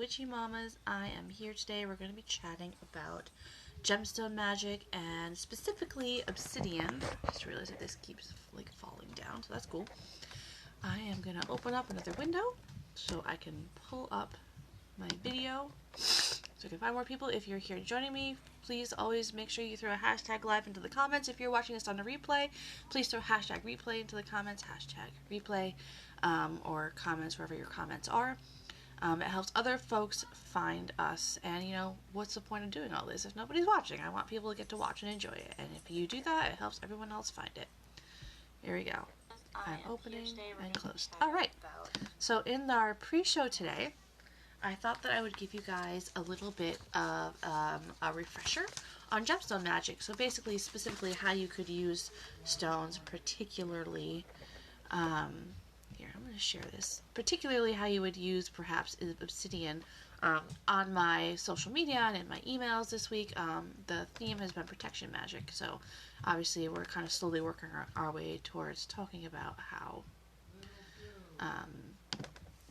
Witchy Mamas. I am here today. We're going to be chatting about gemstone magic and specifically obsidian. I just realized that this keeps falling down, so that's cool. I am going to open up another window so I can pull up my video so I can find more people. If you're here joining me, please always make sure you throw a hashtag live into the comments. If you're watching this on a replay, please throw hashtag replay into the comments, hashtag replay, or comments wherever your comments are. It helps other folks find us, and what's the point of doing all this if nobody's watching? I want people to get to watch and enjoy it, and if you do that, it helps everyone else find it. Here we go. I'm opening and closed. Alright, so in our pre-show today, I thought that I would give you guys a little bit of a refresher on gemstone magic. So basically, specifically how you could use stones, particularly, here, I'm going to share this, particularly how you would use perhaps obsidian on my social media and in my emails this week. The theme has been protection magic, so obviously we're kind of slowly working our way towards talking about how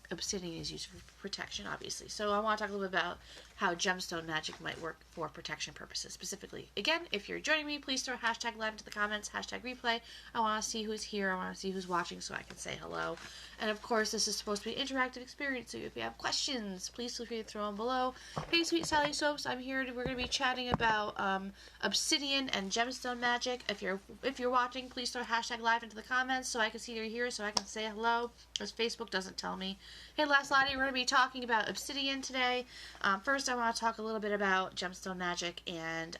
obsidian is used for protection, obviously. So I want to talk a little bit about how gemstone magic might work for protection purposes specifically. Again, if you're joining me, please throw hashtag live into the comments, hashtag replay. I want to see who's here. I want to see who's watching so I can say hello. And of course, this is supposed to be an interactive experience, so if you have questions, please feel free to throw them below. Hey, Sweet Sally Soaps, I'm here. We're going to be chatting about obsidian and gemstone magic. If you're watching, please throw hashtag live into the comments so I can see you're here, so I can say hello, because Facebook doesn't tell me. Hey, Last Lottie, we're going to be talking about obsidian today. First, I want to talk a little bit about gemstone magic and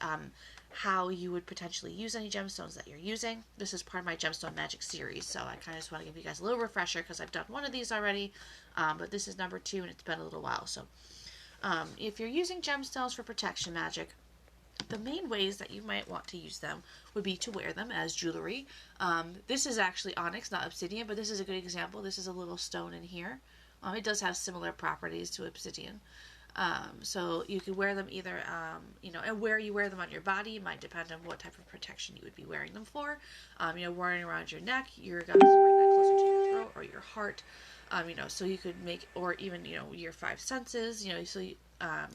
how you would potentially use any gemstones that you're using. This is part of my gemstone magic series, so I kind of just want to give you guys a little refresher because I've done one of these already, but this is number 2 and it's been a little while. So if you're using gemstones for protection magic, the main ways that you might want to use them would be to wear them as jewelry. This is actually onyx, not obsidian, but this is a good example. This is a little stone in here. It does have similar properties to obsidian. So you could wear them either, and where you wear them on your body might depend on what type of protection you would be wearing them for. Wearing around your neck, you're going to wear that closer to your throat or your heart. So you could make, or even, your 5 senses, so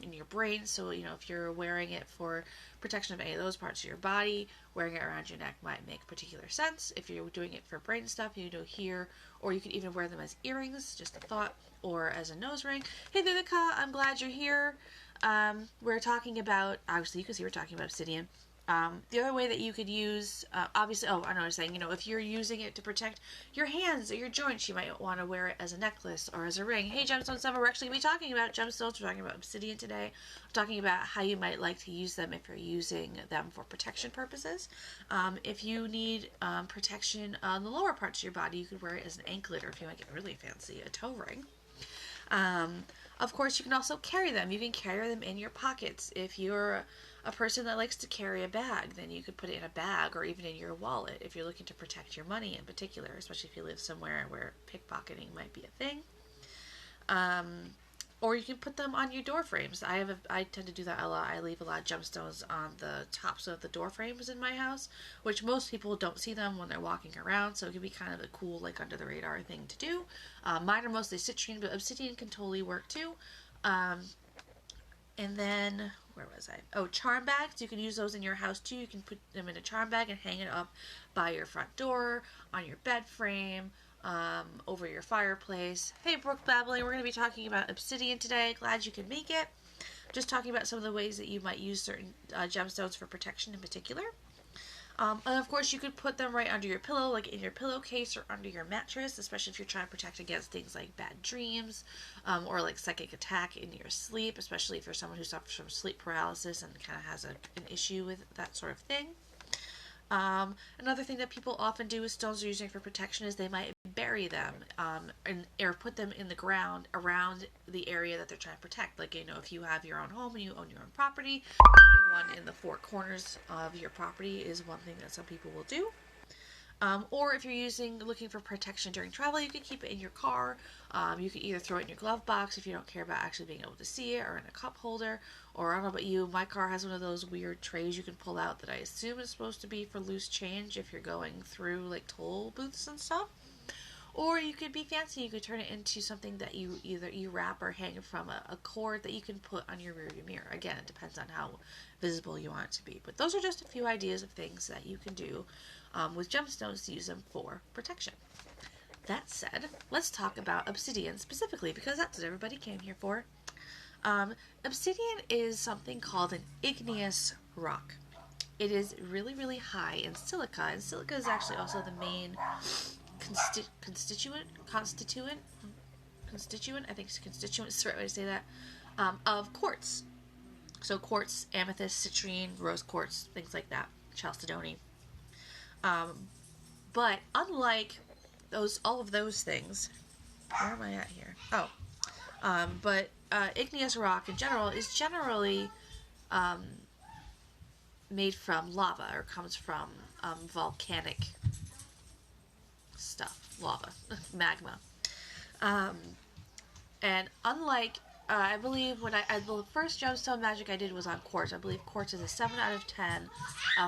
in your brain. So, if you're wearing it for protection of any of those parts of your body, wearing it around your neck might make particular sense. If you're doing it for brain stuff, you do here, or you could even wear them as earrings, just a thought, or as a nose ring. Hey, Vivica, I'm glad you're here. We're talking about, obviously, you can see we're talking about obsidian. The other way that you could use, obviously, I know what I was saying, if you're using it to protect your hands or your joints, you might want to wear it as a necklace or as a ring. Hey, Gemstone Summer, we're actually going to be talking about gemstones. We're talking about obsidian today. I'm talking about how you might like to use them if you're using them for protection purposes. If you need protection on the lower parts of your body, you could wear it as an anklet, or if you want to get really fancy, a toe ring. Of course, you can also carry them. You can carry them in your pockets. If you're a person that likes to carry a bag, then you could put it in a bag or even in your wallet if you're looking to protect your money in particular, especially if you live somewhere where pickpocketing might be a thing. Or you can put them on your door frames. I tend to do that a lot. I leave a lot of gemstones on the tops of the door frames in my house, which most people don't see them when they're walking around, so it can be kind of a cool, under the radar thing to do. Mine are mostly citrine, but obsidian can totally work too. And then, where was I? Oh, charm bags. You can use those in your house too. You can put them in a charm bag and hang it up by your front door, on your bed frame, over your fireplace. Hey, Brooke Babbling, we're going to be talking about obsidian today. Glad you could make it. Just talking about some of the ways that you might use certain gemstones for protection in particular. And of course, you could put them right under your pillow, like in your pillowcase or under your mattress, especially if you're trying to protect against things like bad dreams, or like psychic attack in your sleep, especially if you're someone who suffers from sleep paralysis and kind of has an issue with that sort of thing. Another thing that people often do with stones they're using for protection is they might bury them or put them in the ground around the area that they're trying to protect. Like, if you have your own home and you own your own property, putting one in the 4 corners of your property is one thing that some people will do. Or if you're looking for protection during travel, you can keep it in your car. You can either throw it in your glove box if you don't care about actually being able to see it, or in a cup holder, or I don't know about you, my car has one of those weird trays you can pull out that I assume is supposed to be for loose change if you're going through toll booths and stuff. Or you could be fancy. You could turn it into something that you wrap or hang from a cord that you can put on your rearview mirror. Again, it depends on how visible you want it to be. But those are just a few ideas of things that you can do with gemstones to use them for protection. That said, let's talk about obsidian specifically, because that's what everybody came here for. Obsidian is something called an igneous rock. It is really, really high in silica, and silica is actually also the main constituent, I think constituent is the right way to say that, of quartz. So quartz, amethyst, citrine, rose quartz, things like that, chalcedony. But unlike all of those things, where am I at here? But igneous rock in general is generally made from lava, or comes from volcanic stuff, lava, magma. And unlike, I believe when the first gemstone magic I did was on quartz. I believe quartz is a 7 out of 10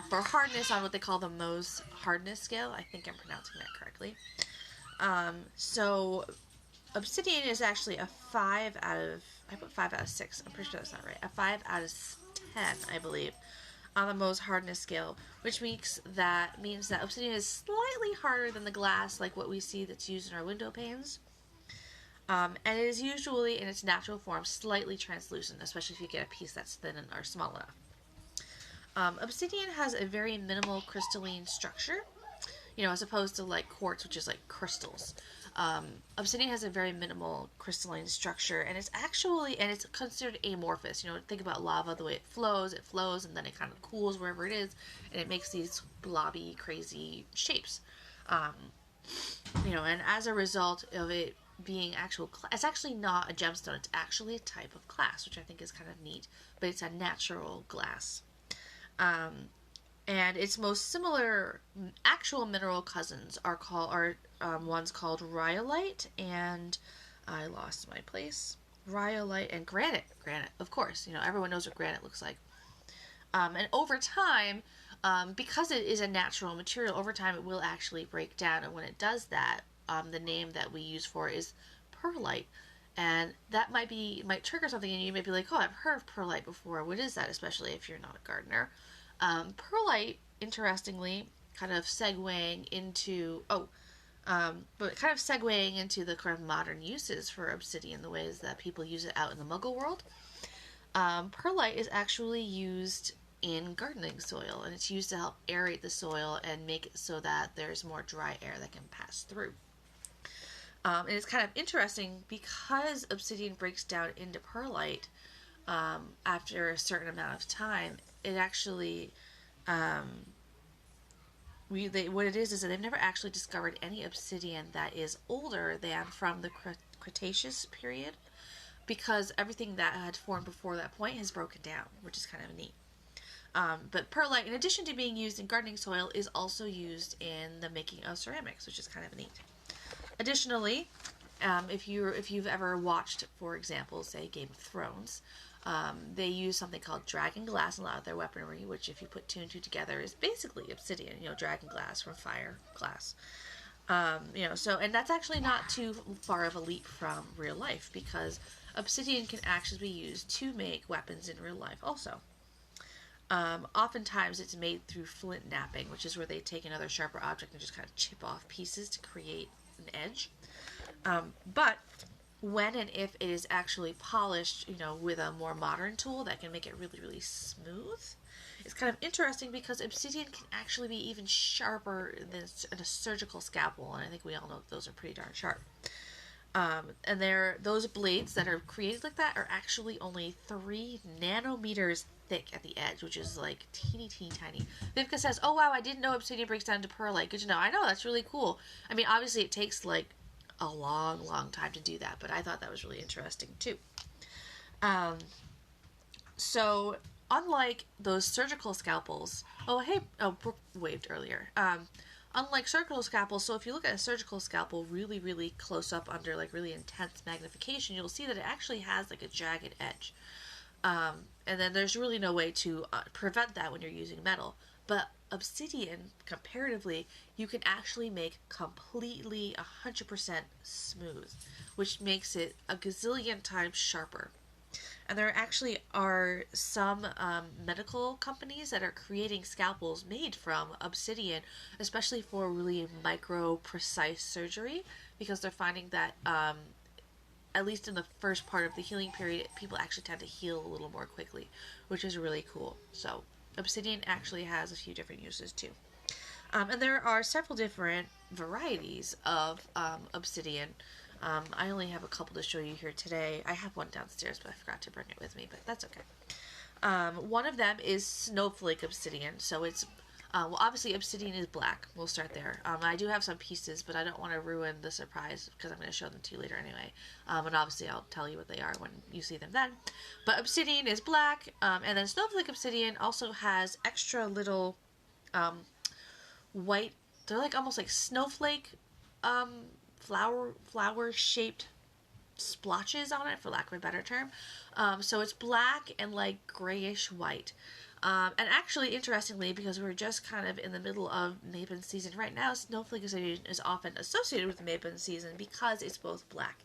for hardness on what they call the Mohs hardness scale. I think I'm pronouncing that correctly. So obsidian is actually a 5 out of, I put 5 out of 6, I'm pretty sure that's not right, a 5 out of 10, I believe, on the Mohs hardness scale, which means that obsidian is slightly harder than the glass, like what we see that's used in our window panes. And it is usually, in its natural form, slightly translucent, especially if you get a piece that's thin or small enough. Obsidian has a very minimal crystalline structure, as opposed to like quartz, which is like crystals. Obsidian has a very minimal crystalline structure, and it's considered amorphous. Think about lava, the way it flows, and then it kind of cools wherever it is, and it makes these blobby, crazy shapes. And as a result of it being it's actually not a gemstone, it's actually a type of glass, which I think is kind of neat, but it's a natural glass. And its most similar actual mineral cousins are ones called rhyolite and, I lost my place, rhyolite and granite. Granite, of course, everyone knows what granite looks like. And over time, because it is a natural material, over time it will actually break down, and when it does that, the name that we use for it is perlite. And that might trigger something, and you may be like, oh, I've heard of perlite before. What is that, especially if you're not a gardener? Perlite, interestingly, kind of segueing into the kind of modern uses for obsidian, the ways that people use it out in the Muggle world. Perlite is actually used in gardening soil, and it's used to help aerate the soil and make it so that there's more dry air that can pass through. And it's kind of interesting because obsidian breaks down into perlite after a certain amount of time. It actually, what it is that they've never actually discovered any obsidian that is older than from the Cretaceous period, because everything that had formed before that point has broken down, which is kind of neat. But perlite, in addition to being used in gardening soil, is also used in the making of ceramics, which is kind of neat. Additionally, if you've ever watched, for example, say Game of Thrones, they use something called dragon glass in a lot of their weaponry, which, if you put two and two together, is basically obsidian. Dragon glass from fire glass. And that's actually not too far of a leap from real life, because obsidian can actually be used to make weapons in real life also. Oftentimes it's made through flint knapping, which is where they take another sharper object and just kind of chip off pieces to create an edge. But when and if it is actually polished, with a more modern tool that can make it really, really smooth, it's kind of interesting because obsidian can actually be even sharper than a surgical scalpel, and I think we all know that those are pretty darn sharp. And those blades that are created like that are actually only 3 nanometers thick at the edge, which is like teeny tiny. Vivka says, oh wow, I didn't know obsidian breaks down to perlite. Good to know. I know, that's really cool. I mean, obviously it takes like a long time to do that, but I thought that was really interesting too. So unlike those surgical scalpels, Brooke waved earlier. Unlike surgical scalpels, so if you look at a surgical scalpel really, really close up under like really intense magnification, you'll see that it actually has like a jagged edge. And then there's really no way to prevent that when you're using metal. But obsidian, comparatively, you can actually make completely 100% smooth, which makes it a gazillion times sharper. And there actually are some medical companies that are creating scalpels made from obsidian, especially for really micro precise surgery, because they're finding that at least in the first part of the healing period, people actually tend to heal a little more quickly, which is really cool. So obsidian actually has a few different uses too. And there are several different varieties of obsidian. I only have a couple to show you here today. I have one downstairs, but I forgot to bring it with me, but that's okay. One of them is snowflake obsidian. So it's, well, obviously obsidian is black. We'll start there. I do have some pieces, but I don't want to ruin the surprise because I'm going to show them to you later anyway. And obviously I'll tell you what they are when you see them then. But obsidian is black, and then snowflake obsidian also has extra little white, they're like almost like snowflake flower shaped splotches on it, for lack of a better term. So it's black and like grayish white. And actually, interestingly, because we're just kind of in the middle of Mabon season right now, snowflake obsidian is often associated with Mabon season because it's both black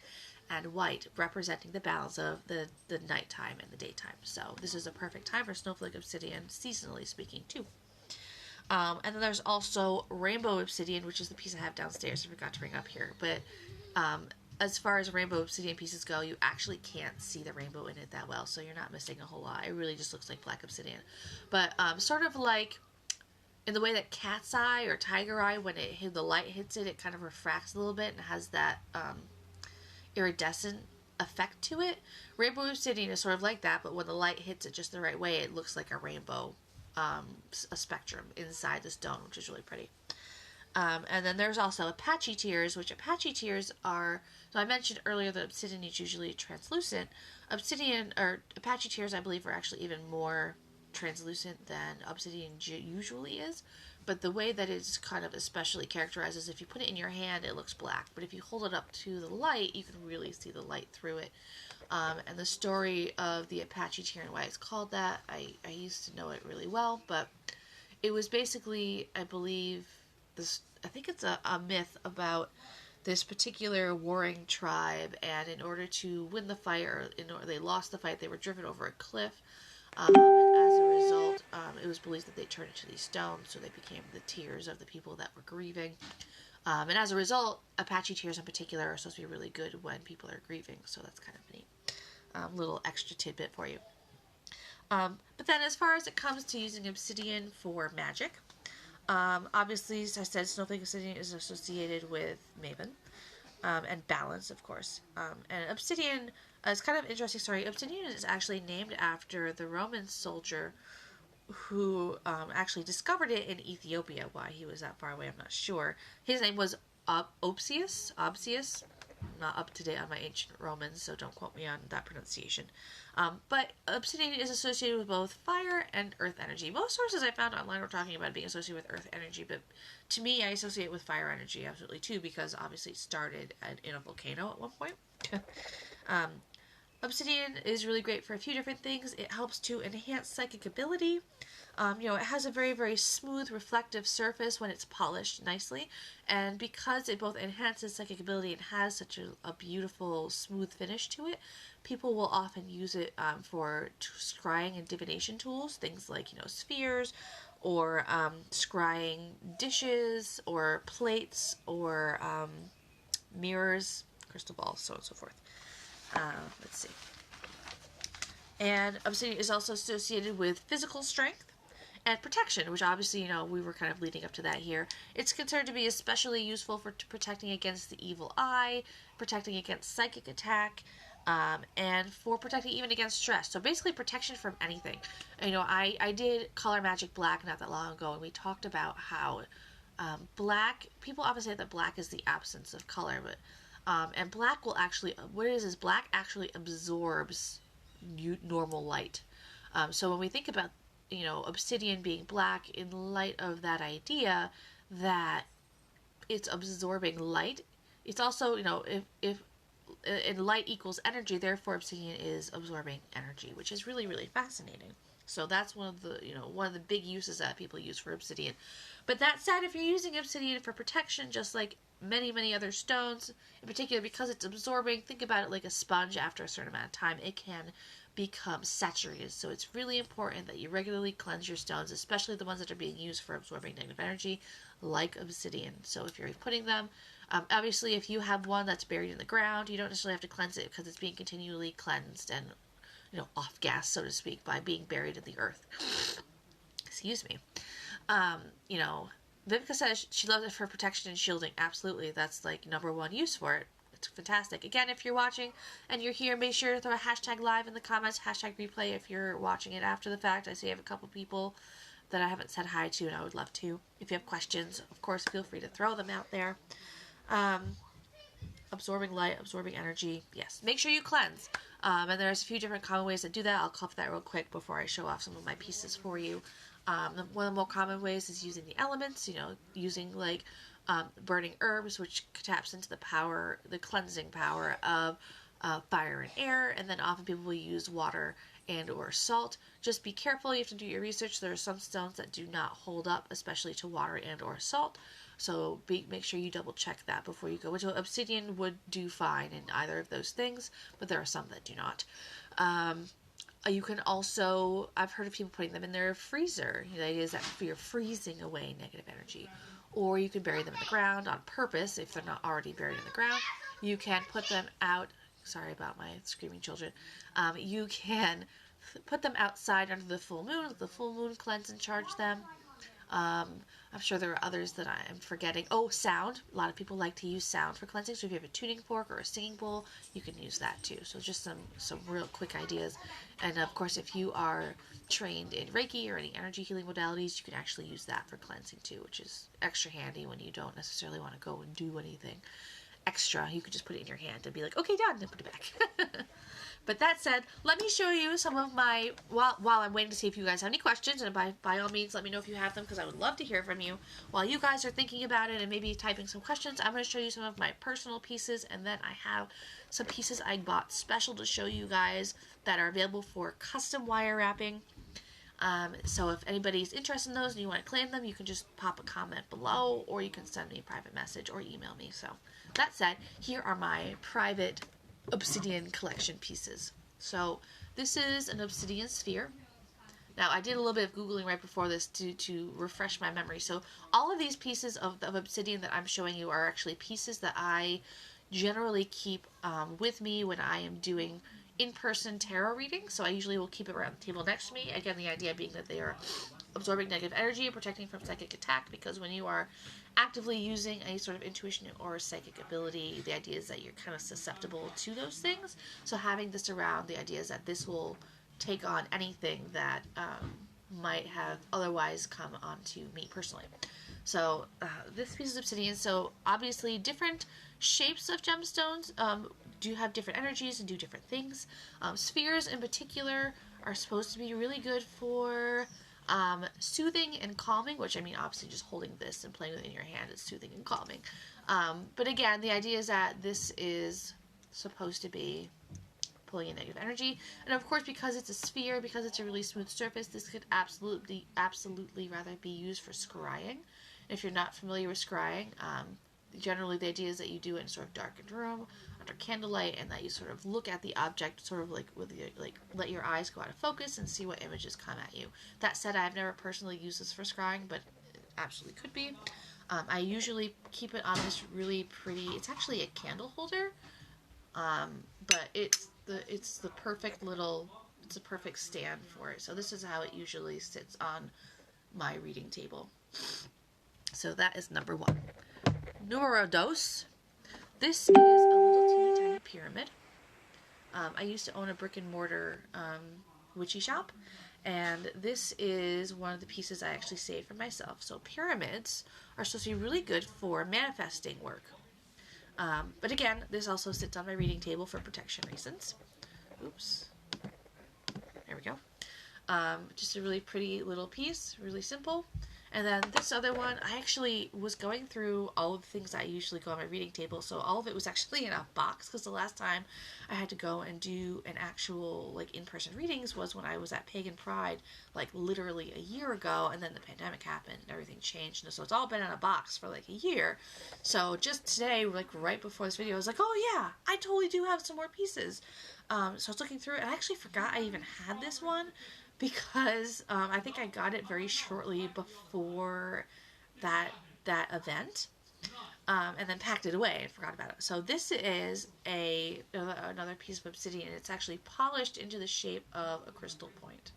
and white, representing the balance of the nighttime and the daytime. So this is a perfect time for snowflake obsidian, seasonally speaking, too. And then there's also rainbow obsidian, which is the piece I have downstairs. I forgot to bring up here. But as far as rainbow obsidian pieces go, you actually can't see the rainbow in it that well, so you're not missing a whole lot. It really just looks like black obsidian. But sort of like in the way that cat's eye or tiger eye, when the light hits it, it kind of refracts a little bit and has that iridescent effect to it. Rainbow obsidian is sort of like that, but when the light hits it just the right way, it looks like a rainbow. A spectrum inside the stone, which is really pretty. And then there's also Apache tears, which Apache tears are, so I mentioned earlier that obsidian is usually translucent. Obsidian, or Apache tears, I believe, are actually even more translucent than obsidian usually is. But the way that it's kind of especially characterized is if you put it in your hand, it looks black. But if you hold it up to the light, you can really see the light through it. And the story of the Apache tear and why it's called that, I used to know it really well, but it was basically, I believe, I think it's a myth about this particular warring tribe, and in order to win the fight, or they lost the fight, they were driven over a cliff, and as a result, it was believed that they turned into these stones, so they became the tears of the people that were grieving. And as a result, Apache tears in particular are supposed to be really good when people are grieving, so that's kind of neat. Little extra tidbit for you. But then as far as it comes to using obsidian for magic, obviously, as I said, snowflake obsidian is associated with Mabon, and balance, of course. And obsidian is kind of an interesting story. Obsidian is actually named after the Roman soldier who actually discovered it in Ethiopia. Why he was that far away, I'm not sure. His name was Obsius. I'm not up to date on my ancient Romans, so don't quote me on that pronunciation. But obsidian is associated with both fire and earth energy. Most sources I found online were talking about it being associated with earth energy, but to me, I associate it with fire energy absolutely too, because obviously it started in a volcano at one point. Obsidian is really great for a few different things. It helps to enhance psychic ability. It has a very, very smooth, reflective surface when it's polished nicely. And because it both enhances psychic ability and has such a beautiful, smooth finish to it, people will often use it for scrying and divination tools. Things like, spheres, or scrying dishes, or plates, or mirrors, crystal balls, so on and so forth. Let's see. And obsidian is also associated with physical strength and protection, which obviously, we were kind of leading up to that here. It's considered to be especially useful for protecting against the evil eye, protecting against psychic attack, and for protecting even against stress. So basically protection from anything. I did Color Magic Black not that long ago, and we talked about how black, people often say that black is the absence of color, but and black will actually, what it is black actually absorbs normal light. So when we think about, obsidian being black, in light of that idea that it's absorbing light, it's also, if and light equals energy, therefore obsidian is absorbing energy, which is really, really fascinating. So that's one of the, one of the big uses that people use for obsidian. But that said, if you're using obsidian for protection, just like many, many other stones, in particular because it's absorbing, think about it like a sponge. After a certain amount of time, it can become saturated. So it's really important that you regularly cleanse your stones, especially the ones that are being used for absorbing negative energy, like obsidian. So if you're putting them, obviously if you have one that's buried in the ground, you don't necessarily have to cleanse it because it's being continually cleansed and off gas, so to speak, by being buried in the earth. Excuse me. Vivica says she loves it for protection and shielding. Absolutely. That's like number one use for it. It's fantastic. Again, if you're watching and you're here, make sure to throw a hashtag live in the comments, hashtag replay if you're watching it after the fact. I see I have a couple people that I haven't said hi to, and I would love to. If you have questions, of course, feel free to throw them out there. Absorbing light, absorbing energy. Yes. Make sure you cleanse. And there's a few different common ways to do that. I'll cover that real quick before I show off some of my pieces for you. One of the more common ways is using the elements, using like burning herbs, which taps into the cleansing power of fire and air. And then often people will use water and or salt. Just be careful. You have to do your research. There are some stones that do not hold up, especially to water and or salt. So make sure you double check that before you go into it. Obsidian would do fine in either of those things, but there are some that do not. You can also, I've heard of people putting them in their freezer. The idea is that you're freezing away negative energy. Or you can bury them in the ground on purpose if they're not already buried in the ground. You can put them out. Sorry about my screaming children. You can put them outside under the full moon. The full moon cleanse and charge them. I'm sure there are others that I am forgetting. Oh, sound. A lot of people like to use sound for cleansing. So if you have a tuning fork or a singing bowl, you can use that too. So just some real quick ideas. And of course, if you are trained in Reiki or any energy healing modalities, you can actually use that for cleansing too, which is extra handy when you don't necessarily want to go and do anything extra. You could just put it in your hand and be like, okay, done, and put it back. But that said, let me show you some of my, while I'm waiting to see if you guys have any questions, and by all means, let me know if you have them, because I would love to hear from you. While you guys are thinking about it and maybe typing some questions, I'm going to show you some of my personal pieces, and then I have some pieces I bought special to show you guys that are available for custom wire wrapping. So if anybody's interested in those and you want to claim them, you can just pop a comment below, or you can send me a private message or email me. So that said, here are my private obsidian collection pieces. So this is an obsidian sphere. Now I did a little bit of Googling right before this to refresh my memory. So all of these pieces of obsidian that I'm showing you are actually pieces that I generally keep with me when I am doing in-person tarot readings. So I usually will keep it around the table next to me. Again, the idea being that they are absorbing negative energy and protecting from psychic attack, because when you are actively using any sort of intuition or psychic ability, the idea is that you're kind of susceptible to those things. So having this around, the idea is that this will take on anything that might have otherwise come onto me personally. So this piece is obsidian. So obviously different shapes of gemstones do have different energies and do different things. Spheres in particular are supposed to be really good for soothing and calming, which I mean obviously just holding this and playing with it in your hand is soothing and calming. But again, the idea is that this is supposed to be pulling in negative energy. And of course, because it's a sphere, because it's a really smooth surface, this could absolutely rather be used for scrying. If you're not familiar with scrying, generally the idea is that you do it in sort of darkened room under candlelight, and that you sort of look at the object sort of like with your, like let your eyes go out of focus and see what images come at you. That said, I've never personally used this for scrying, but it absolutely could be. I usually keep it on this really pretty, it's actually a candle holder, but it's the perfect little, it's a perfect stand for it. So this is how it usually sits on my reading table. So that is number one. Numero dos. This is a little teeny tiny pyramid. I used to own a brick and mortar witchy shop, and this is one of the pieces I actually saved for myself. So pyramids are supposed to be really good for manifesting work. But again, this also sits on my reading table for protection reasons. Oops. There we go. Just a really pretty little piece, really simple. And then this other one, I actually was going through all of the things I usually go on my reading table. So all of it was actually in a box, because the last time I had to go and do an actual, like, in-person readings was when I was at Pagan Pride, like, literally a year ago. And then the pandemic happened and everything changed. And so it's all been in a box for, like, a year. So just today, like, right before this video, I was like, oh yeah, I totally do have some more pieces. So I was looking through it, and I actually forgot I even had this one, because I think I got it very shortly before that event, and then packed it away and forgot about it. So this is another piece of obsidian. It's actually polished into the shape of a crystal point.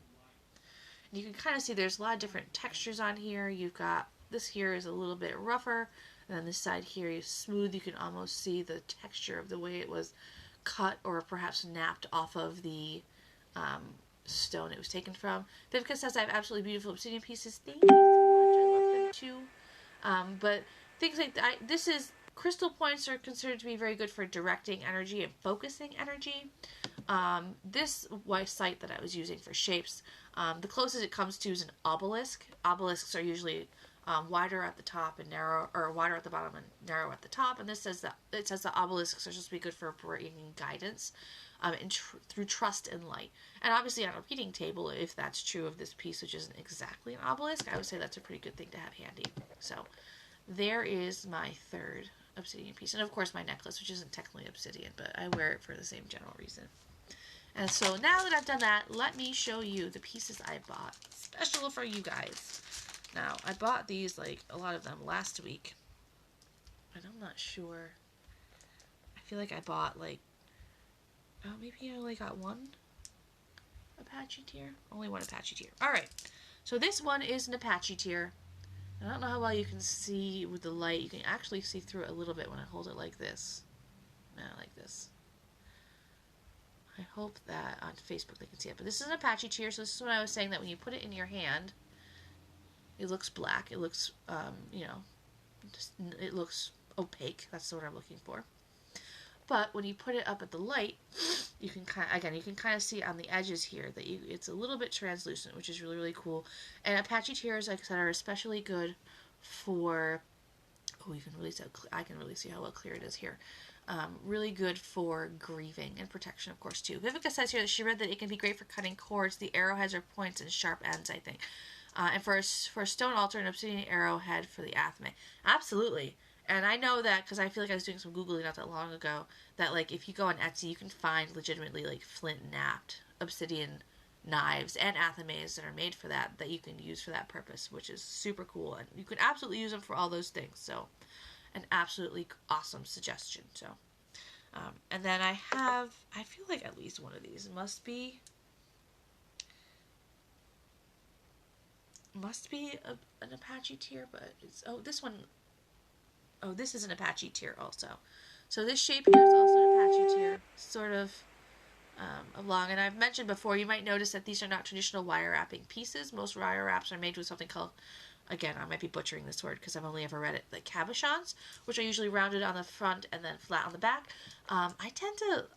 And you can kind of see there's a lot of different textures on here. You've got, this here is a little bit rougher, and then this side here is smooth. You can almost see the texture of the way it was cut or perhaps napped off of the stone it was taken from. Vivica says I have absolutely beautiful obsidian pieces. Thank you so much. I love them too. But things like that, crystal points are considered to be very good for directing energy and focusing energy. This white site that I was using for shapes, the closest it comes to is an obelisk. Obelisks are usually wider at the top and narrow, or wider at the bottom and narrow at the top. And this says that it says that obelisks are supposed to be good for bringing guidance through trust and light. And obviously on a reading table, if that's true of this piece, which isn't exactly an obelisk, I would say that's a pretty good thing to have handy. So there is my third obsidian piece. And of course my necklace, which isn't technically obsidian, but I wear it for the same general reason. And so now that I've done that, let me show you the pieces I bought, special for you guys. Now, I bought these, like, a lot of them last week, but I'm not sure. I feel like I bought, like, oh, maybe I only got one Apache tier? Only one Apache tier. Alright, so this one is an Apache tier. I don't know how well you can see with the light. You can actually see through it a little bit when I hold it like this. Like this. I hope that on Facebook they can see it. But this is an Apache tier, so this is what I was saying, that when you put it in your hand, it looks black. It looks, it looks opaque. That's the word I'm looking for. But when you put it up at the light, you can kind of see on the edges here that it's a little bit translucent, which is really, really cool. And Apache tears, like I said, are especially good for, oh, you can really see, I can really see how well clear it is here. Really good for grieving and protection, of course, too. Vivica says here that she read that it can be great for cutting cords. The arrowheads are points and sharp ends, I think. And for a stone altar, an obsidian arrowhead for the athame. Absolutely. And I know that because I feel like I was doing some Googling not that long ago, that, like, if you go on Etsy, you can find legitimately, like, flint-napped obsidian knives and athames that are made for that you can use for that purpose, which is super cool. And you can absolutely use them for all those things. So, an absolutely awesome suggestion. So, and then I feel like at least one of these must be an Apache tier, but it's, oh, this one, oh, this is an Apache tier also. So this shape here is also an Apache tier, sort of along. And I've mentioned before, you might notice that these are not traditional wire wrapping pieces. Most wire wraps are made with something called, again, I might be butchering this word because I've only ever read it, like cabochons, which are usually rounded on the front and then flat on the back. I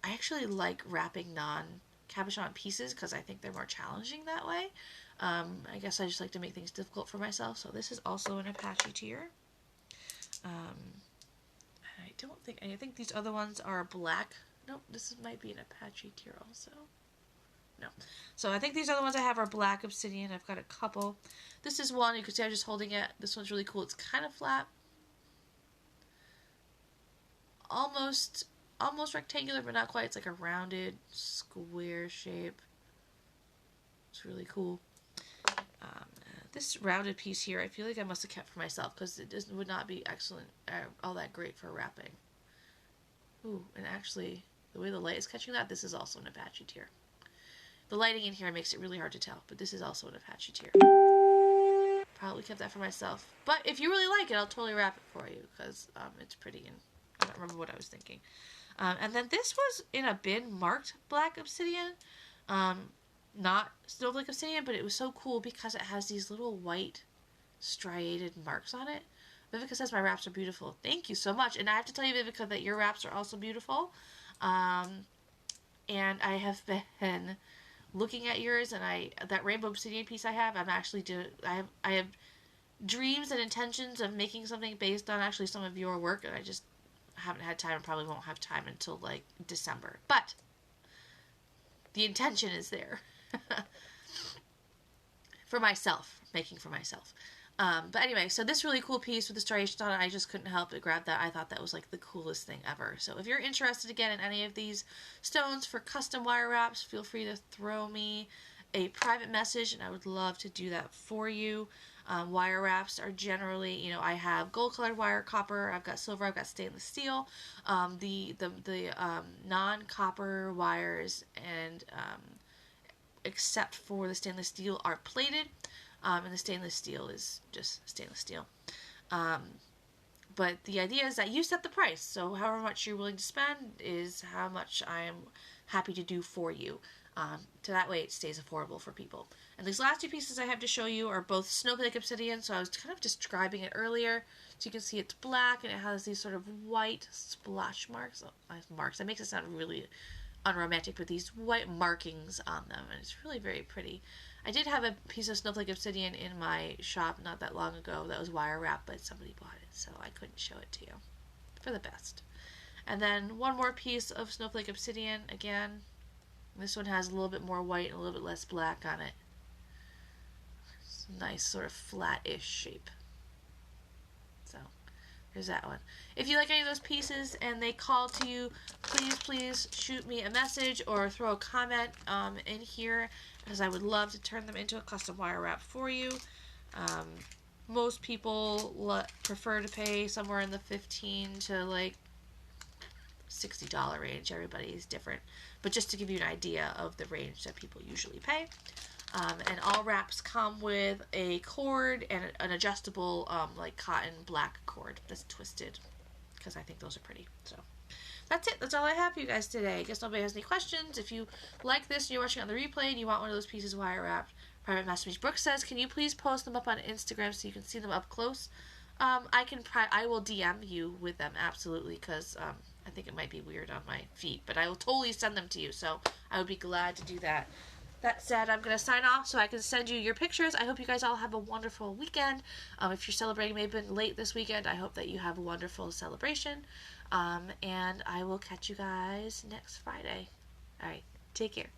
actually like wrapping non-cabochon pieces because I think they're more challenging that way. I guess I just like to make things difficult for myself. So this is also an Apache tier. I think these other ones are black. Nope, this might be an Apache tier also. No. So I think these other ones I have are black obsidian. I've got a couple. This is one, you can see I'm just holding it. This one's really cool. It's kind of flat. Almost rectangular, but not quite. It's like a rounded square shape. It's really cool. This rounded piece here, I feel like I must have kept for myself because it would not be excellent, all that great for wrapping. Ooh, and actually, the way the light is catching that, this is also an Apache tier. The lighting in here makes it really hard to tell, but this is also an Apache tier. Probably kept that for myself. But if you really like it, I'll totally wrap it for you because it's pretty and I don't remember what I was thinking. And then this was in a bin marked black obsidian. Not snowflake obsidian, but it was so cool because it has these little white striated marks on it. Vivica says my wraps are beautiful. Thank you so much. And I have to tell you, Vivica, that your wraps are also beautiful. And I have been looking at yours, and that rainbow obsidian piece I have, I have dreams and intentions of making something based on actually some of your work, and I just haven't had time and probably won't have time until like December. But the intention is there. For myself, making for myself. But anyway, so this really cool piece with the striations on it, I just couldn't help but grab that. I thought that was like the coolest thing ever. So if you're interested again in any of these stones for custom wire wraps, feel free to throw me a private message and I would love to do that for you. Wire wraps are generally, you know, I have gold colored wire, copper, I've got silver, I've got stainless steel. The non-copper wires and except for the stainless steel are plated. And the stainless steel is just stainless steel. But the idea is that you set the price. So however much you're willing to spend is how much I am happy to do for you. So that way it stays affordable for people. And these last two pieces I have to show you are both snowflake obsidian. So I was kind of describing it earlier. So you can see it's black and it has these sort of white splash marks. Oh, marks. That makes it sound really unromantic, but these white markings on them. And it's really very pretty. I did have a piece of snowflake obsidian in my shop not that long ago that was wire wrapped, but somebody bought it, so I couldn't show it to you. For the best. And then one more piece of snowflake obsidian, again. This one has a little bit more white and a little bit less black on it. It's a nice sort of flat-ish shape. So, there's that one. If you like any of those pieces and they call to you, please shoot me a message or throw a comment in here, because I would love to turn them into a custom wire wrap for you. Most people prefer to pay somewhere in the $15 to like $60 range. Everybody's different, but just to give you an idea of the range that people usually pay. And all wraps come with a cord and an adjustable like cotton black cord that's twisted, because I think those are pretty. So that's it. That's all I have for you guys today. I guess nobody has any questions. If you like this and you're watching on the replay and you want one of those pieces wire wrapped, private message. Brooke says, can you please post them up on Instagram so you can see them up close? I will DM you with them, absolutely, because I think it might be weird on my feed, but I will totally send them to you, so I would be glad to do that. That said, I'm going to sign off so I can send you your pictures. I hope you guys all have a wonderful weekend. If you're celebrating maybe late this weekend, I hope that you have a wonderful celebration. And I will catch you guys next Friday. All right, take care.